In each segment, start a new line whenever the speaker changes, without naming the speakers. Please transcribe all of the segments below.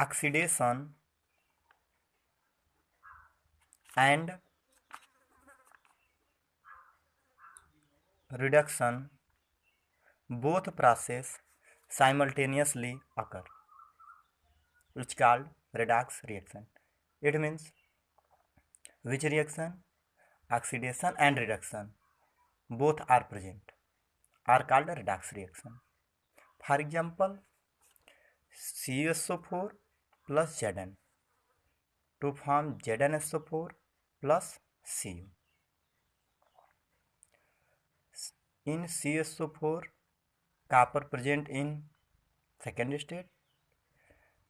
oxidation and reduction both process simultaneously occur. It's called redox reaction. It means which reaction? Oxidation and reduction both are present are called a redox reaction. For example, CuSO4 plus Zn to form ZnSO4 plus Cu. In CuSO4, copper present in second state,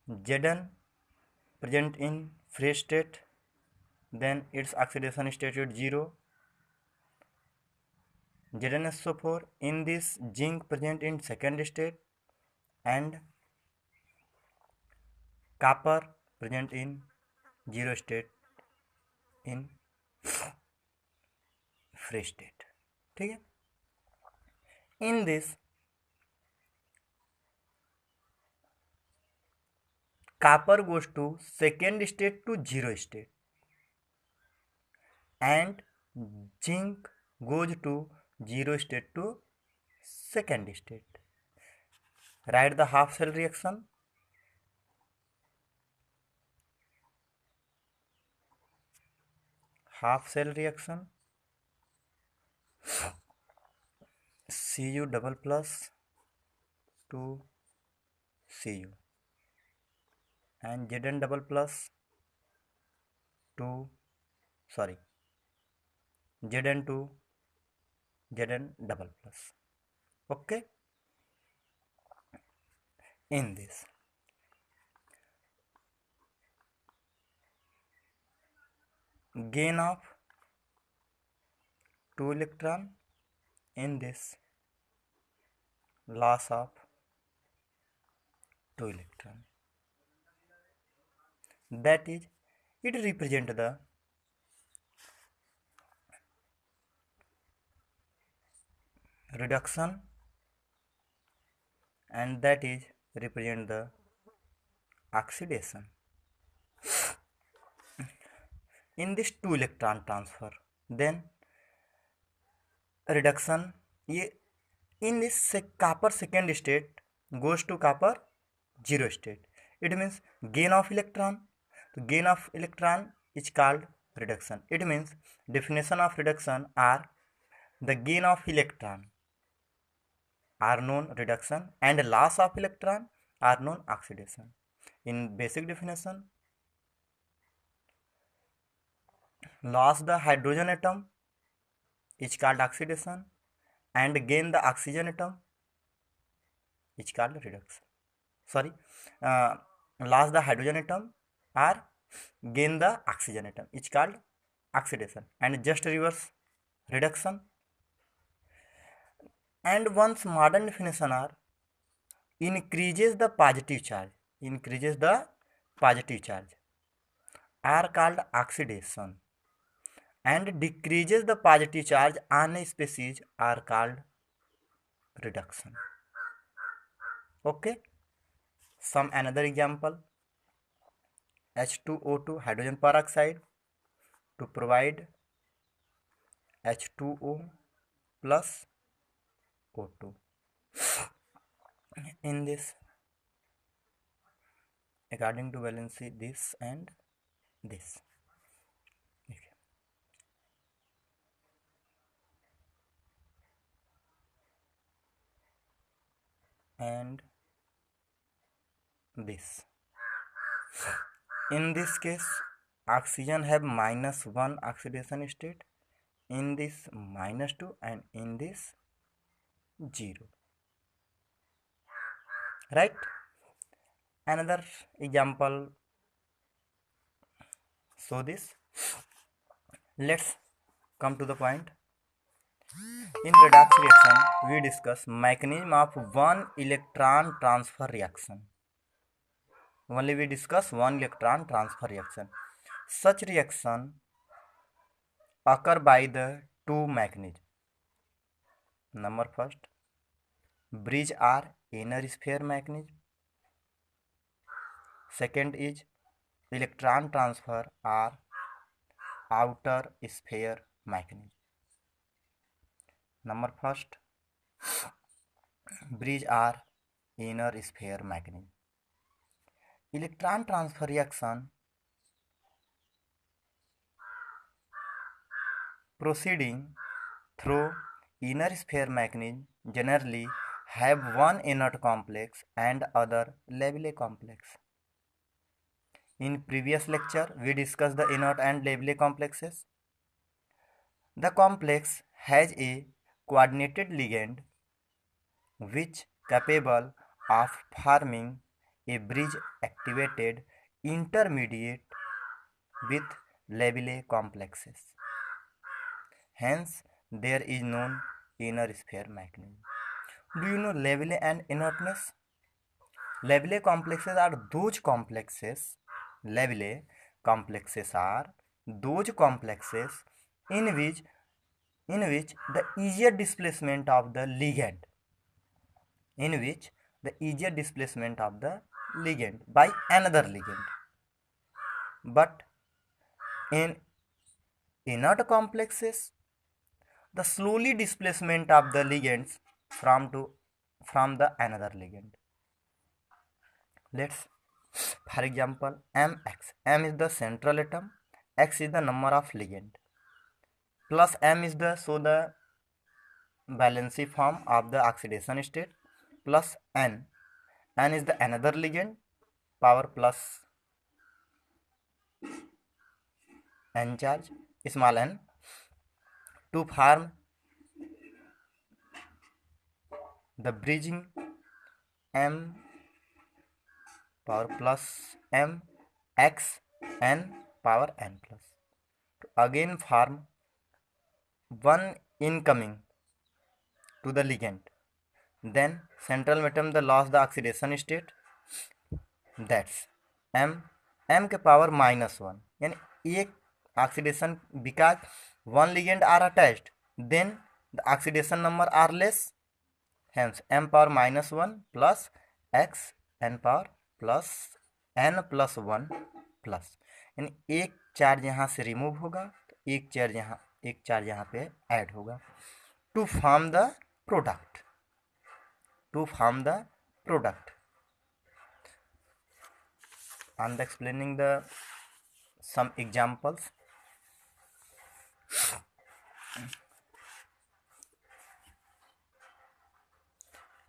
Zn present in fresh state, then its oxidation state is 0. ZnSO4 in this zinc present in second state and copper present in 0 state in fresh state. ठीक है. In this copper goes to second state to 0 state and zinc goes to 0 state to second state. Write the half cell reaction. Half cell reaction Cu double plus to Cu and Zn double plus to Zn to Zn double plus. Okay. In this gain of 2 electron, in this loss of 2 electron, that is it represent the reduction and that is represent the oxidation. In this 2 electron transfer, then reduction, ये in this copper second state goes to copper 0 state. It means gain of electron. So gain of electron is called reduction. It means definition of reduction are the gain of electron are known reduction and loss of electron are known oxidation. In basic definition, loss the hydrogen atom is called oxidation and gain the oxygen atom is called reduction. Loss the hydrogen atom or gain the oxygen atom is called oxidation and just reverse reduction. And one's modern definition are increases the positive charge are called oxidation and decreases the positive charge on a species are called reduction. Okay. Some another example, H2O2 hydrogen peroxide to provide H2O plus O2. In this, according to valency, this and this. Okay. And this. In this case, oxygen have -1 oxidation state, in this -2 and in this 0. Right? Another example, so this. Let's come to the point. In redox reaction, we discuss mechanism of one electron transfer reaction. Only we discuss one electron transfer reaction. Such reaction occur by the two mechanisms. Number first, bridge or inner sphere mechanism. Second is electron transfer or outer sphere mechanism. Number first, bridge or inner sphere mechanism. Electron transfer reaction proceeding through inner sphere mechanism generally have one inert complex and other labile complex. In previous lecture, we discussed the inert and labile complexes. The complex has a coordinated ligand which capable of forming a bridge activated intermediate with labile complexes. Hence, there is known inner sphere mechanism. Do you know labile and inertness? Labile complexes are those complexes. Labile complexes are those complexes in which the easier displacement of the ligand by another ligand. But in inert complexes, the slowly displacement of the ligands from the another ligand. Let's, for example, mx. M is the central atom, x is the number of ligand, plus m is the valency form of the oxidation state, plus n. N is the another ligand, power plus n charge, small n, to form the bridging m power plus m x n power n plus, to again form one incoming to the ligand. Then central atom the lost the oxidation state, that's m के power -1, यानी एक oxidation because one ligand are attached, then the oxidation number are less, hence m power -1 plus x n power plus n plus 1 plus, यानी एक charge यहाँ से remove होगा तो एक चार्ज यहाँ पे ऐड होगा to form the product. I'm explaining some examples.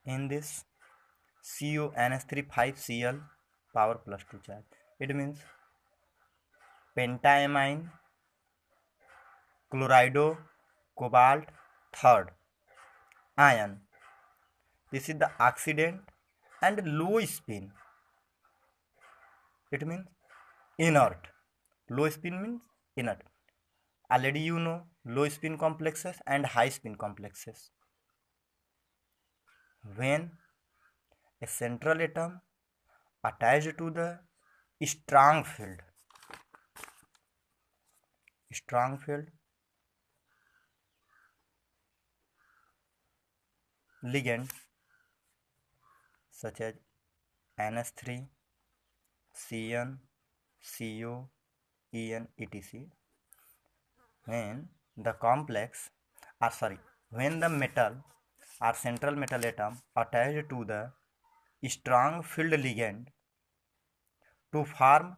In this CuNH3 5Cl power plus 2 charge, it means pentaamine chlorido cobalt third ion. This is the oxidant and low spin. It means inert. Low spin means inert. Already you know low spin complexes and high spin complexes. When a central atom attached to the strong field ligand such as NH3, Cn, Co, En, etc. When the metal or central metal atom attached to the strong field ligand to form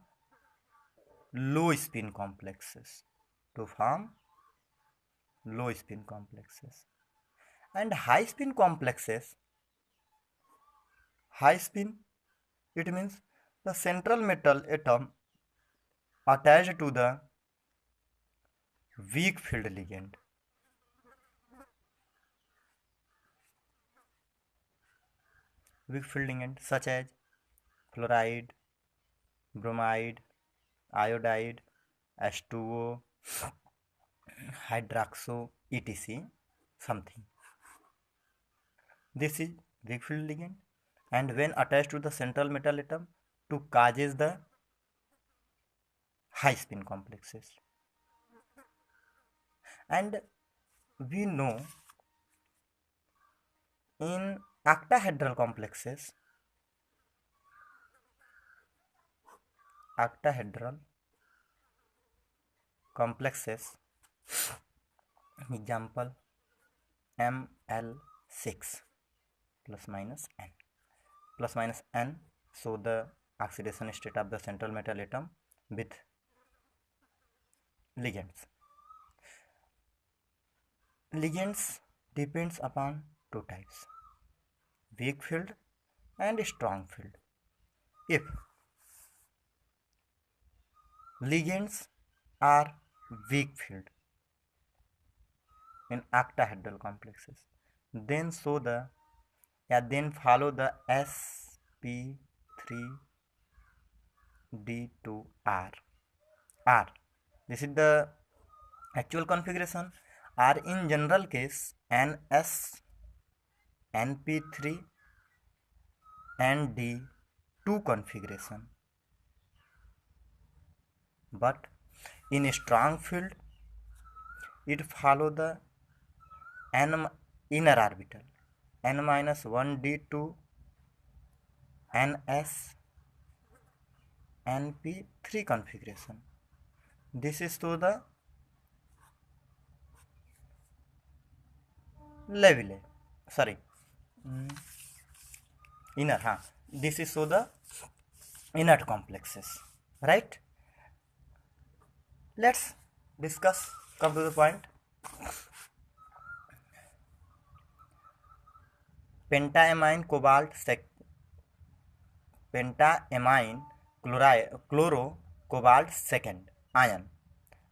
low spin complexes, and high spin complexes. High spin, it means the central metal atom attached to the weak field ligand. Such as fluoride, bromide, iodide, H2O, hydroxo, etc. something. This is weak field ligand, and when attached to the central metal atom to causes the high spin complexes. And we know in octahedral complexes octahedral complexes, example Ml6 plus minus n, so the oxidation state of the central metal atom with ligands. Ligands depends upon two types, weak field and strong field. If ligands are weak field in octahedral complexes, then follow the sp3d2r. This is the actual configuration. R in general case ns np3 and d2 configuration, but in strong field it follow the n inner orbital n-1d2 ns np3 configuration. This is to the labile, sorry, inner, this is so the inert complexes, right? Let's discuss, come to the point. Pentaamine chloro cobalt second ion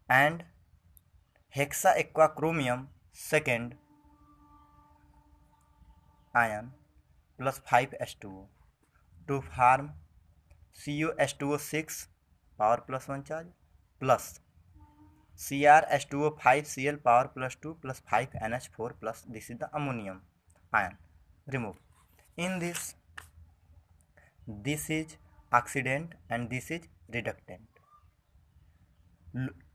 and hexaquachromium second ion plus 5s2o to form CuH2O6 power plus 1 charge plus Cr H2O5Cl power plus 2 plus 5NH4 plus, this is the ammonium ion. Remove. In this is oxidant and this is reductant.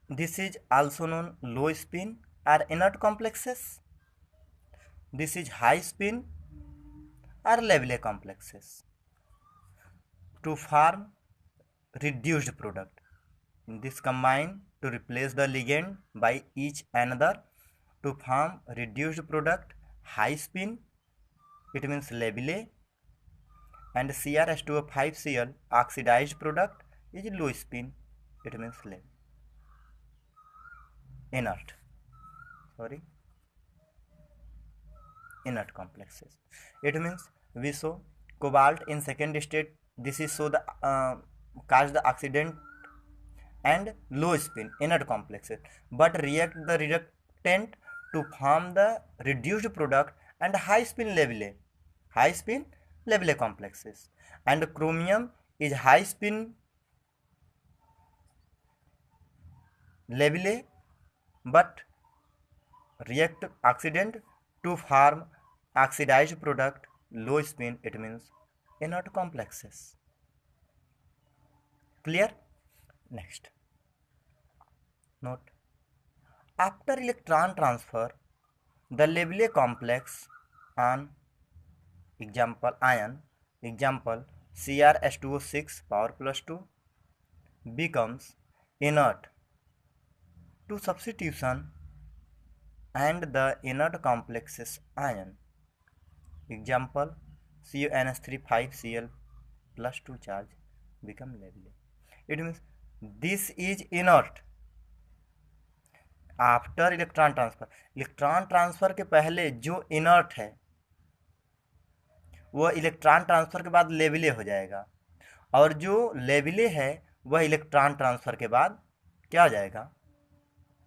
This is also known low spin or inert complexes. This is high spin or Levy complexes to form reduced product. This combine to replace the ligand by each another to form reduced product. High spin, it means Labile, and CrH2O5Cl oxidized product is low spin, it means inert. Inert complexes. It means we show cobalt in second state. This is so the cause the oxidant and low spin inert complexes, but react the reductant to form the reduced product and high spin Labile complexes. And chromium is high spin Labile but react oxidant to form oxidized product low spin, it means inert complexes. Clear? Next, note, after electron transfer the Labile complex on example CrH2O6 power plus 2 becomes inert to substitution and the inert complexes ion, example CuNH3 5Cl plus 2 charge become Labile. It means this is inert after electron transfer के पहले जो inert है वह electron transfer के बाद लेविले हो जाएगा, और जो लेविले है वह इलेक्ट्रॉन ट्रांसफर के बाद क्या हो जाएगा,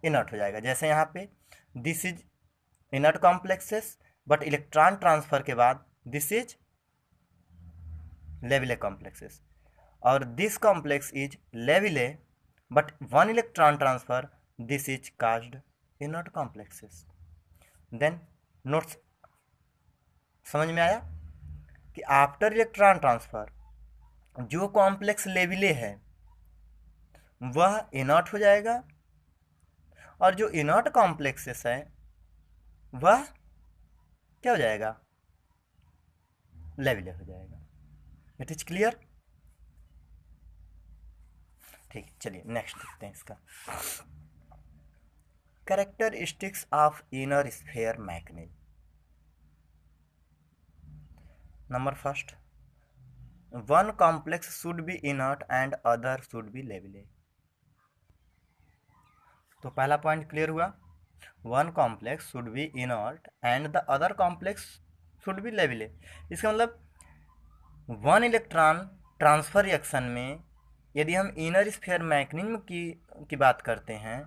इनर्ट हो जाएगा. जैसे यहाँ पे this is inert complexes but electron transfer के बाद दिस इज लेविले कॉम्प्लेक्सेस, और दिस कॉम्प्लेक्स इज लेविले but one electron transfer, this is caused inert complexes. Then notes समझ में आया कि आफ्टर इलेक्ट्रॉन ट्रांसफर जो कॉम्प्लेक्स लेविले है वह इनर्ट हो जाएगा, और जो इनर्ट कॉम्प्लेक्सेस है वह क्या हो जाएगा, लेविले हो जाएगा. It is clear. ठीक, चलिए नेक्स्ट देखते हैं इसका। Characteristics of inner sphere mechanism. Number first, one complex should be inert and other should be लेवली। तो पहला पॉइंट क्लियर हुआ, one complex should be inert and the other complex should be लेवली। इसका मतलब वन इलेक्ट्रॉन ट्रांसफर रिएक्शन में यदि हम इनर स्फीयर मैकेनिज्म की बात करते हैं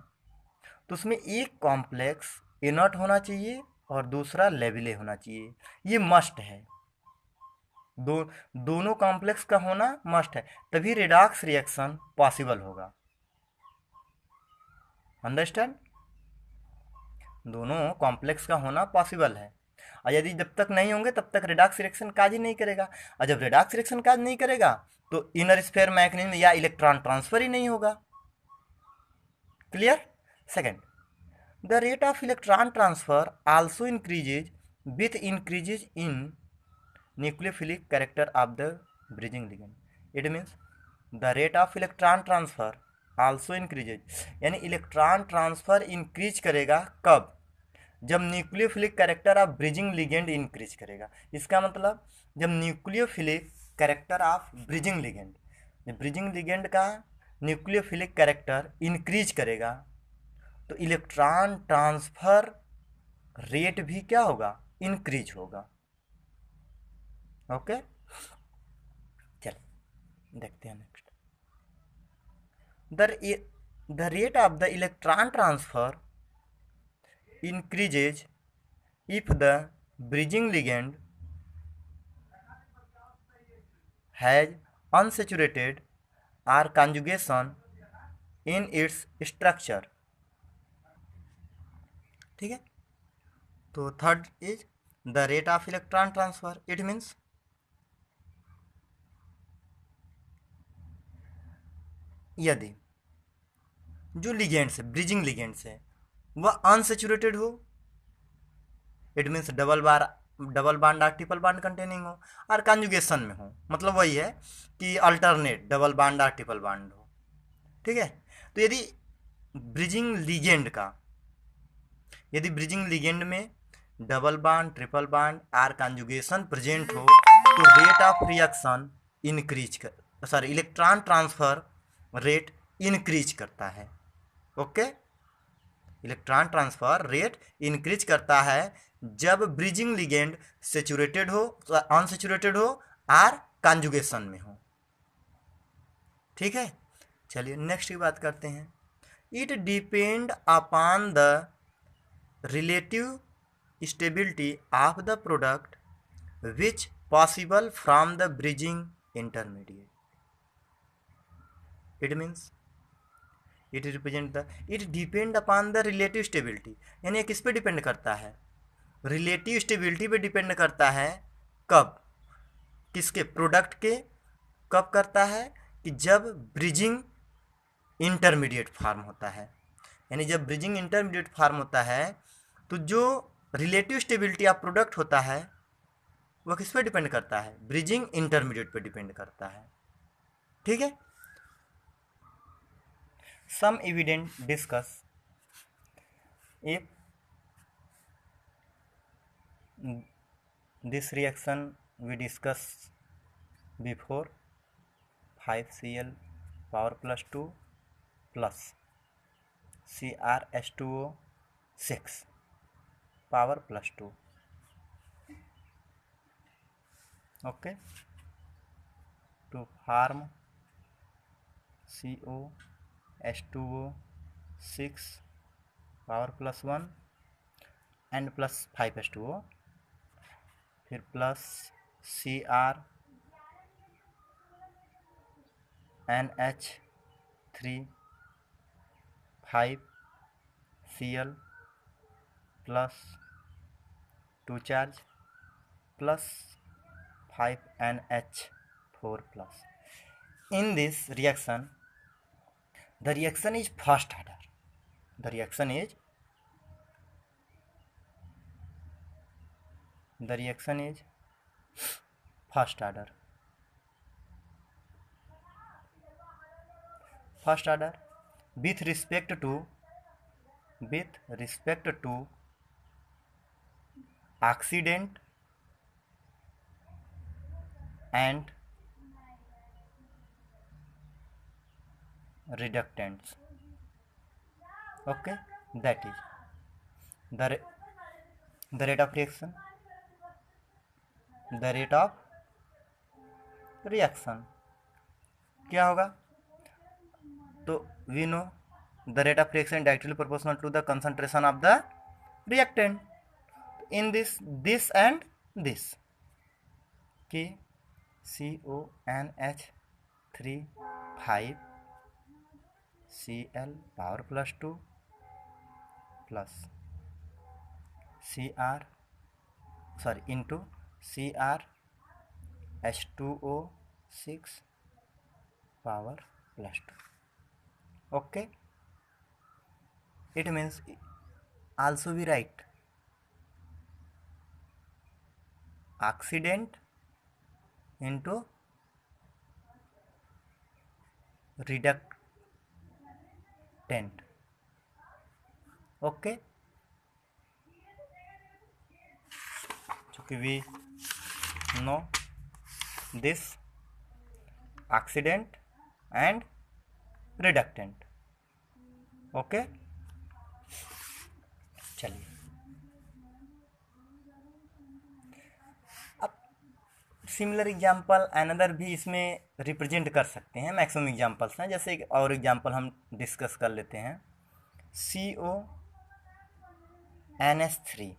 तो उसमें एक कॉम्प्लेक्स इनर्ट होना चाहिए और दूसरा लेवले होना चाहिए, ये मस्ट है। दोनों कॉम्प्लेक्स का होना मस्ट है, तभी रिडॉक्स रिएक्शन पॉसिबल होगा। अंडरस्टैंड, दोनों कॉम्प्लेक्स का होना पॉसिबल है, और यदि जब तक नहीं होंगे तब तक रिडॉक्स रिएक्शन काज ही नहीं करेगा, और जब रिडॉक्स रिएक्शन काज नहीं करेगा तो इनर स्फीयर मैकेनिज्म या इलेक्ट्रॉन ट्रांसफर ही नहीं होगा। Clear. Second, the rate of electron transfer also increases with increases in nucleophilic character of the bridging ligand. It means the rate of electron transfer also increases, यानी electron transfer increase करेगा कब, जब nucleophilic character of bridging ligand increase करेगा। इसका मतलब जब nucleophilic character of bridging ligand, जब bridging ligand का न्यूक्लियोफिलिक कैरेक्टर इंक्रीज करेगा तो इलेक्ट्रॉन ट्रांसफर रेट भी क्या होगा, इंक्रीज होगा। ओके, चल देखते हैं next. The rate of the electron transfer increases if the bridging ligand has unsaturated or conjugation in its structure. ठीक है, तो third is the rate of electron transfer. It means यदि जो लिगेंड्स है, ब्रिजिंग लिगेंड्स है, वह unsaturated हो, it means double bond और ट्रिपल बांड कंटेनिंग हो, और कॉन्जुगेशन में हो, मतलब वही है कि अल्टरनेट डबल बांड और ट्रिपल बांड हो। ठीक है, तो यदि ब्रिजिंग लिगेंड में डबल बांड, ट्रिपल बांड और कॉन्जुगेशन प्रेजेंट हो तो rate of reaction electron transfer rate increase करता है। Okay, electron transfer rate increase करता है जब ब्रिजिंग लिगेंड सेचुरेटेड हो, अनसेचुरेटेड हो और कॉन्जुगेशन में हो। ठीक है, चलिए नेक्स्ट की बात करते हैं। It depend upon the relative stability of the product which possible from the bridging intermediate. It means it depend upon the relative stability, यानी ये किस पे डिपेंड करता है, रिलेटिव स्टेबिलिटी पे डिपेंड करता है। कब, किसके, प्रोडक्ट के। कब करता है, कि जब ब्रिजिंग इंटरमीडिएट फॉर्म होता है, यानी जब ब्रिजिंग इंटरमीडिएट फॉर्म होता है तो जो रिलेटिव स्टेबिलिटी ऑफ प्रोडक्ट होता है वह किस पे डिपेंड करता है, ब्रिजिंग इंटरमीडिएट पे डिपेंड करता है। ठीक है, some evidence discuss if this reaction we discussed before 5Cl power plus 2 plus CrH2O 6 power plus 2. Okay, to form CO H2O 6 power plus 1 and plus 5H2O, फिर plus Cr NH3 5Cl plus 2 charge plus 5NH4 plus. In this reaction, the reaction is first order. The reaction is first order. First order with respect to oxidant and reductants. Okay, that is the rate of reaction. The rate of reaction क्या होगा? तो we know the rate of reaction directly proportional to the concentration of the reactant. In this and this कि CONH3 5 Cl power plus 2 plus into CrH2O6 power plus 2. Okay, it means also we write oxidant into reductant. Okay, चूँकि we know this oxidant and reductant. Okay, चलिए अब similar example another भी इसमें represent कर सकते हैं, maximum examples हैं। जैसे एक और एग्जाम्पल हम डिस्कस कर लेते हैं, CONH3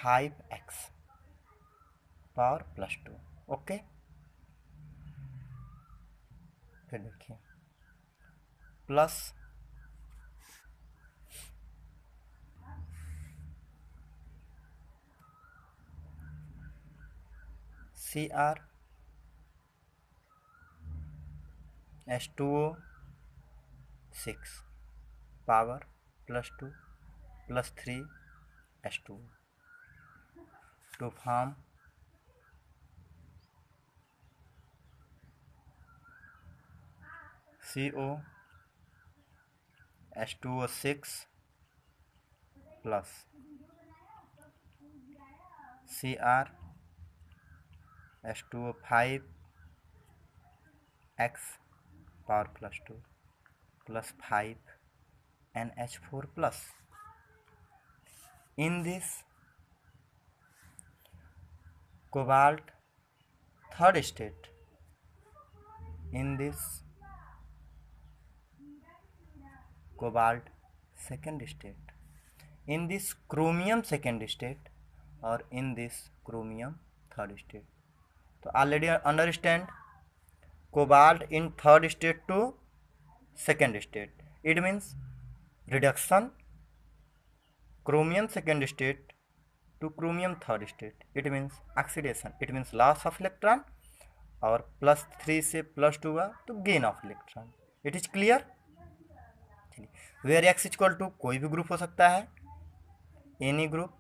5x power plus 2। Okay, फिर देखिए plus CrH2O6 power plus 2 plus 3H2O to form COH2O6 plus CrH2O5x power plus 2 plus 5NH4 plus. In this cobalt third state, in this cobalt second state, in this chromium second state, or in this chromium third state. तो already understand cobalt in third state to second state, it means reduction, chromium second state to chromium third state, it means oxidation, it means loss of electron, और +3 से +2 हुआ तो gain of electron. It is clear. Where X equal to कोई भी group हो सकता है, any group,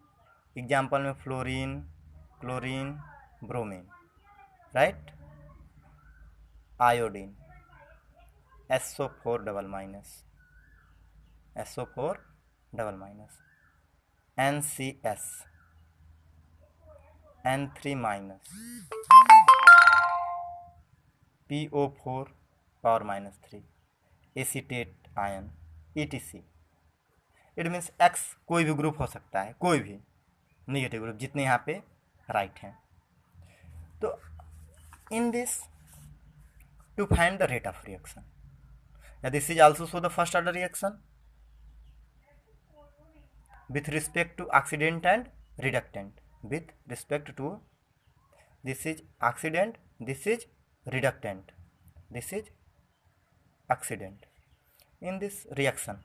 example में fluorine, chlorine, bromine, right, iodine, SO4 double minus, SO4 double minus, NCS, N3 minus, PO4 power -3, acetate ion, ETC। It means X कोई भी group हो सकता है, कोई भी नेगेटिव ग्रुप जितने यहाँ पे राइट हैं। तो in this to find the rate of reaction, this is also show the first order reaction with respect to oxidant and reductant, with respect to, this is oxidant, this is reductant, this is oxidant. In this reaction,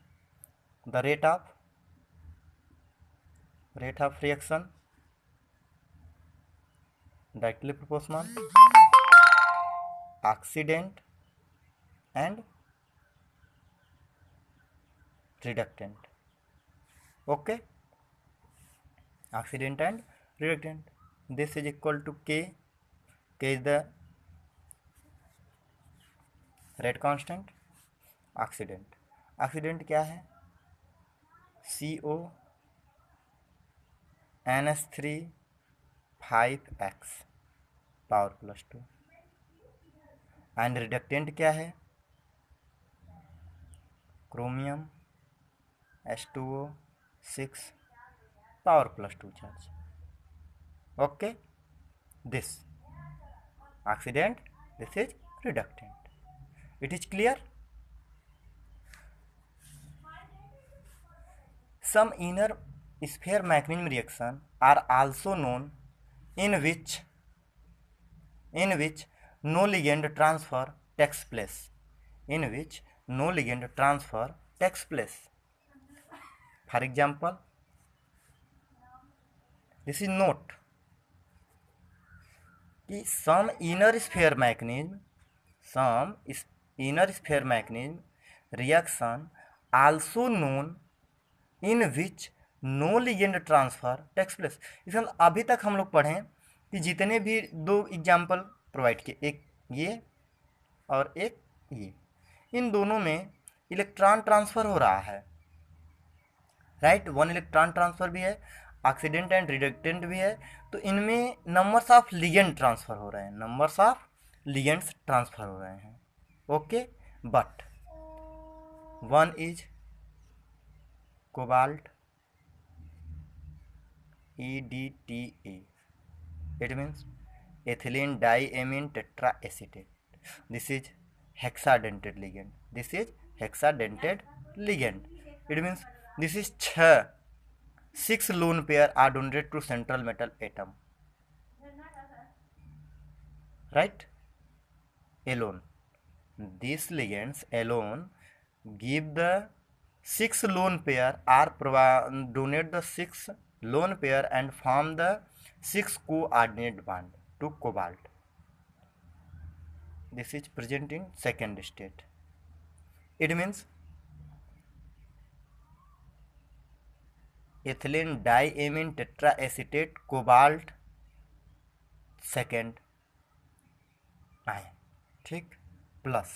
the rate of reaction directly proportional oxidant and reductant. Okay, oxidant and reductant, this is equal to K. K is the rate constant, oxidant, oxidant क्या है, CO NH3 5X power +2, and reductant क्या है, chromium H2O 6 power +2 charge. Okay, this oxidant, this is reductant. It is clear? Some inner sphere mechanism reaction are also known in which no ligand transfer takes place. In which no ligand transfer takes place. For example, this is note कि some inner sphere mechanism reaction also known in which no ligand transfer takes place. इसमें अभी तक हम लोग पढ़ें कि जितने भी दो एग्जाम्पल प्रोवाइड किए, एक ये और एक ये, इन दोनों में इलेक्ट्रॉन ट्रांसफर हो रहा है, राइट. वन इलेक्ट्रॉन ट्रांसफर भी है, ऑक्सीडेंट एंड रिडक्टेंट भी है. तो इनमें नंबर्स ऑफ लिगेंड ट्रांसफर हो रहे हैं, नंबर्स ऑफ लिगेंड्स ट्रांसफर हो रहे हैं. Okay, but one is cobalt EDTA, it means ethylene diamine tetraacetate. This is hexadentate ligand. This is hexadentate ligand. It means this is 6 lone pair are donated to central metal atom, right? Alone, these ligands alone give the 6 lone pair are donate the 6 lone pair and form the 6 coordinate bond to cobalt. This is present in second state. It means ethylene diamine tetraacetate cobalt second ion, ठीक, plus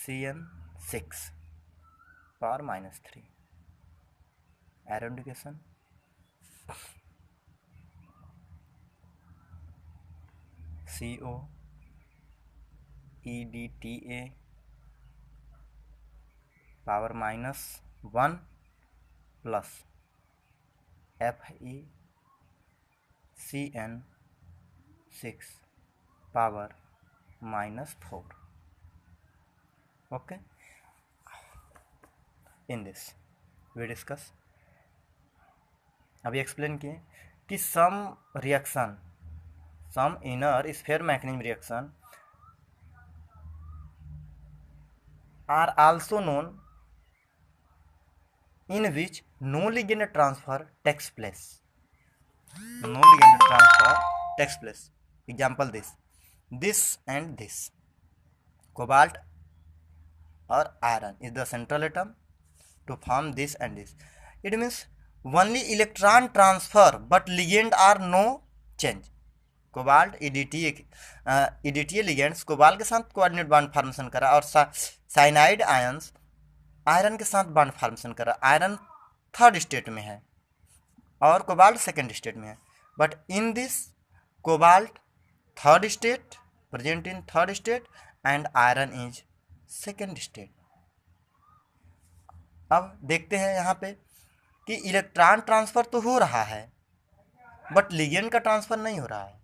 CN6 power -3 एरोडिकेशन, CO EDTA power -1 plus FeCN6 power -4. Okay, in this we discuss, अभी explain किए कि some inner sphere mechanism reaction are also known in which no ligand transfer takes place. No ligand transfer takes place. Example this and this. Cobalt or iron is the central atom to form this and this. It means only electron transfer but ligand are no change. Cobalt EDTA ligands cobalt के साथ coordinate bond formation करा और cyanide ions iron के साथ bond formation करा. Iron third state में है और कोबाल्ट सेकेंड स्टेट में है, but in this cobalt third state, present in third state and iron is second state. अब देखते हैं यहाँ पे कि इलेक्ट्रॉन ट्रांसफर तो हो रहा है बट लिगेंड का ट्रांसफर नहीं हो रहा है.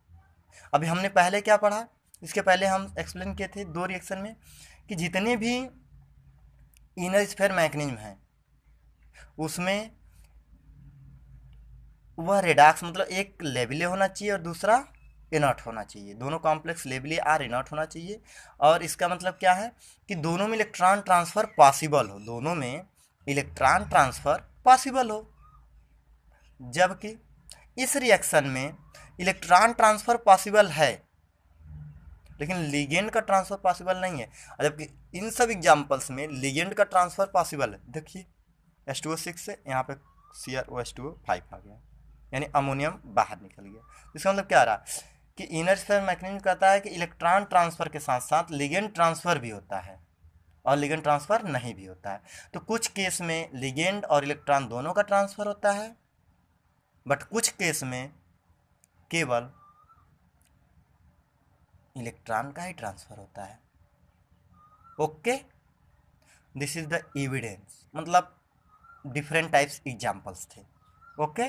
अभी हमने पहले क्या पढ़ा, इसके पहले हम एक्सप्लेन किए थे दो रिएक्शन में कि जितने भी इनर स्फीयर मैकेनिज्म है उसमें वह रेडॉक्स मतलब एक लेबले होना चाहिए और दूसरा इनर्ट होना चाहिए. दोनों कॉम्प्लेक्स लेबले आर इनर्ट होना चाहिए. और इसका मतलब क्या है कि दोनों में इलेक्ट्रॉन ट्रांसफर पॉसिबल हो, दोनों में इलेक्ट्रॉन ट्रांसफर पॉसिबल हो. जबकि इस रिएक्शन में इलेक्ट्रॉन ट्रांसफर पॉसिबल है लेकिन लिगेंड का ट्रांसफर पॉसिबल नहीं है. जबकि इन सब एग्जांपल्स में लिगेंड का ट्रांसफर पॉसिबल है. देखिए H2O6 से यहाँ पे CrOH2O5 आ गया, यानी अमोनियम बाहर निकल गया. इसका मतलब क्या आ रहा है कि इनर स्फीयर मैकेनिज्म कहता है कि इलेक्ट्रॉन ट्रांसफर के साथ साथ लिगेंड ट्रांसफर भी होता है और लिगेंड ट्रांसफर नहीं भी होता है। तो कुछ केस में लिगेंड और इलेक्ट्रॉन दोनों का ट्रांसफर होता है, बट कुछ केस में केवल इलेक्ट्रॉन का ही ट्रांसफर होता है। Okay, this is the evidence, मतलब डिफरेंट टाइप्स एग्जाम्पल्स थे। Okay,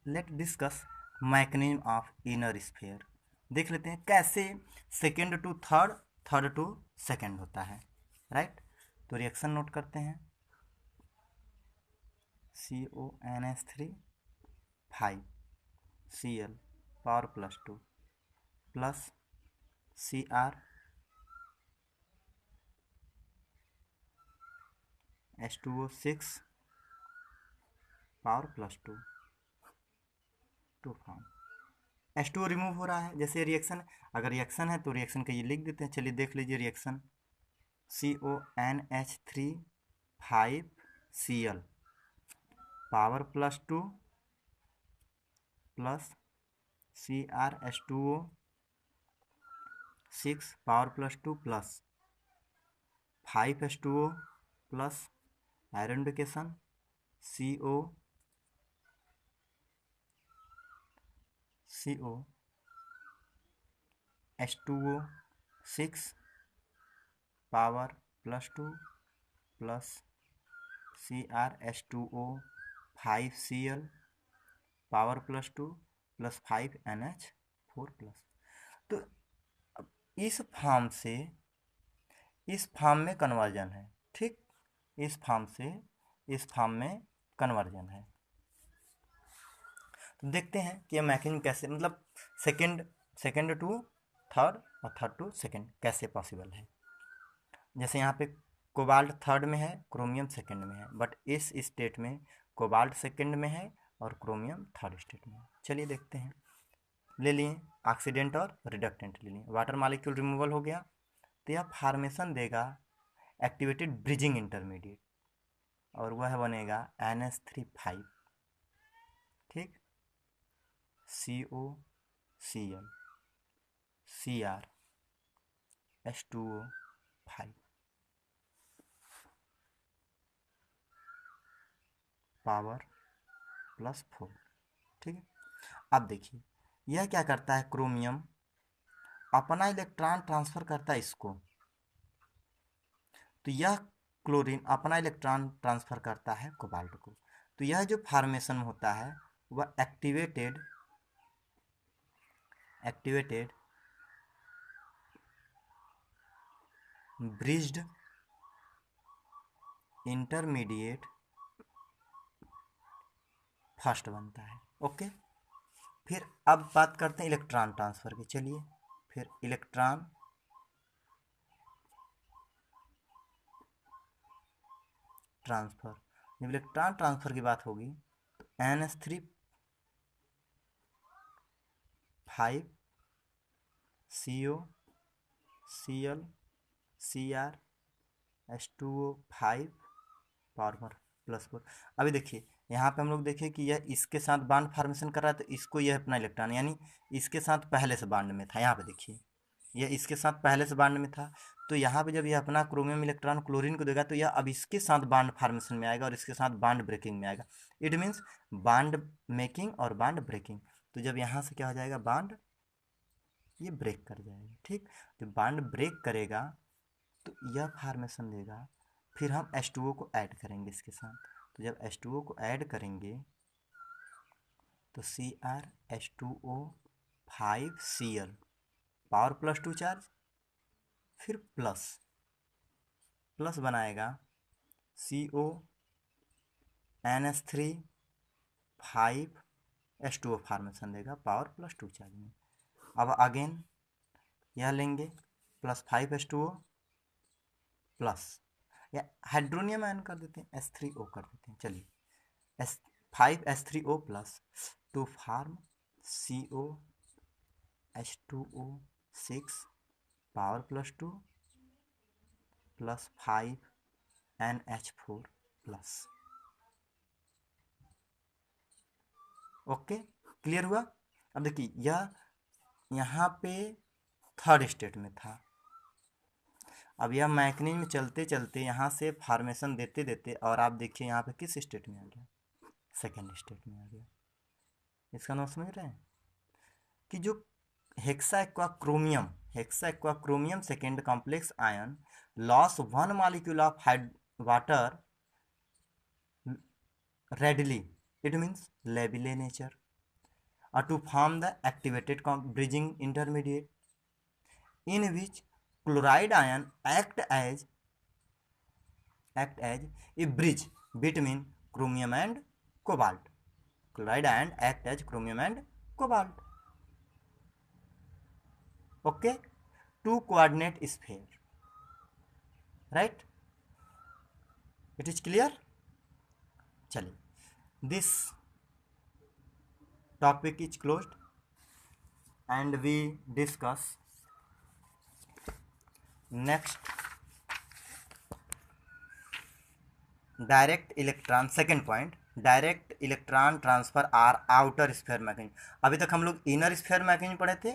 let discuss mechanism of inner sphere. देख लेते हैं कैसे second to third, third to second होता है, राइट। तो रिएक्शन नोट करते हैं, CONH3 5 Cl power +2 plus Cr H2O6 power +2 to form. H2O remove हो रहा है, जैसे रिएक्शन, अगर रिएक्शन है तो रिएक्शन का ये लिख देते हैं। चलिए देख लीजिए reaction, CONH3 5 Cl power +2 plus CrH2O6 power +2 plus 5H2O plus iron डोकेशन H2O6 power +2 plus CrH2O5Cl power +2 plus 5NH4 plus. तो इस फॉर्म से इस फॉर्म में कन्वर्जन है, ठीक, इस फॉर्म से इस फॉर्म में कन्वर्जन है। तो देखते हैं कि यह मैकेनिज्म कैसे, मतलब सेकेंड टू थर्ड और थर्ड टू सेकेंड कैसे पॉसिबल है। जैसे यहाँ पे कोबाल्ट थर्ड में है, क्रोमियम सेकेंड में है, बट इस स्टेट में कोबाल्ट सेकेंड में है और क्रोमियम थर्ड स्टेट में है। चलिए देखते हैं, ले लिए ऑक्सीडेंट और रिडक्टेंट ले लिए, वाटर मॉलिक्यूल रिमूवल हो गया, तो यह फॉर्मेशन देगा एक्टिवेटेड ब्रिजिंग इंटरमीडिएट, और वह बनेगा NH3 5, ठीक, COCl Cr H2O5 पावर +4, ठीक है। अब देखिए यह क्या करता है, क्रोमियम अपना इलेक्ट्रॉन ट्रांसफर करता है इसको, तो यह क्लोरीन अपना इलेक्ट्रॉन ट्रांसफर करता है कोबाल्ट को। तो यह जो फॉर्मेशन होता है वह एक्टिवेटेड ब्रिज्ड इंटरमीडिएट फर्स्ट बनता है। ओके, फिर अब बात करते हैं इलेक्ट्रॉन ट्रांसफर की। चलिए फिर इलेक्ट्रॉन ट्रांसफर, जब इलेक्ट्रॉन ट्रांसफर की बात होगी तो NH3 5 COCl Cr H2O5 power +4। अभी देखिए यहाँ पे हम लोग देखें कि यह इसके साथ बॉन्ड फॉर्मेशन कर रहा है, तो इसको यह अपना इलेक्ट्रॉन, यानी इसके साथ पहले से बॉन्ड में था। यहाँ पे देखिए यह इसके साथ पहले से बॉन्ड में था, तो यहाँ पे जब यह अपना क्रोमियम इलेक्ट्रॉन क्लोरीन को देगा तो यह अब इसके साथ बॉन्ड फॉर्मेशन में आएगा और इसके साथ बॉन्ड ब्रेकिंग में आएगा। इट मीन्स बॉन्ड मेकिंग और बॉन्ड ब्रेकिंग। तो जब यहाँ से क्या हो जाएगा, बॉन्ड ये ब्रेक कर जाएगा, ठीक। जब बॉन्ड ब्रेक करेगा तो यह फॉर्मेशन देगा, फिर हम H2O को ऐड करेंगे इसके साथ। तो जब H2O को ऐड करेंगे तो CrH2O5Cl पावर +2 चार्ज, फिर प्लस बनाएगा CONH3 5H2O फॉर्मेशन देगा पावर +2 चार्ज में। अब अगेन यह लेंगे +5H2O प्लस, या हाइड्रोनियम आयन कर देते हैं, H3O कर देते हैं। चलिए 5H3O plus two form COH2O6 power +2 plus 5NH4 plus. Okay, clear हुआ। अब देखिए यह यहाँ पे थर्ड स्टेट में था, अब यह मैकेनिज्म चलते चलते यहाँ से फॉर्मेशन देते देते और आप देखिए यहाँ पे किस स्टेट में आ गया, सेकेंड स्टेट में आ गया। इसका नाम समझ रहे हैं कि जो hexa aqua chromium second complex iron loss 1 molecule of water readily, it means labile nature, or to form the activated bridging intermediate in which chloride ion act as a bridge between chromium and cobalt. Chloride ion act as chromium and cobalt. Okay, two coordinate sphere, right? It is clear? चलिए, this topic is closed and we discuss next direct electron, second point, direct electron transfer R outer sphere mechanism. अभी तक हम लोग inner sphere mechanism पढ़े थे,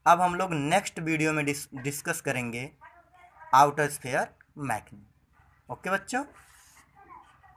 अब हम लोग नेक्स्ट वीडियो में डिस्कस करेंगे आउटर स्फीयर मैकेनिज्म। ओके बच्चों।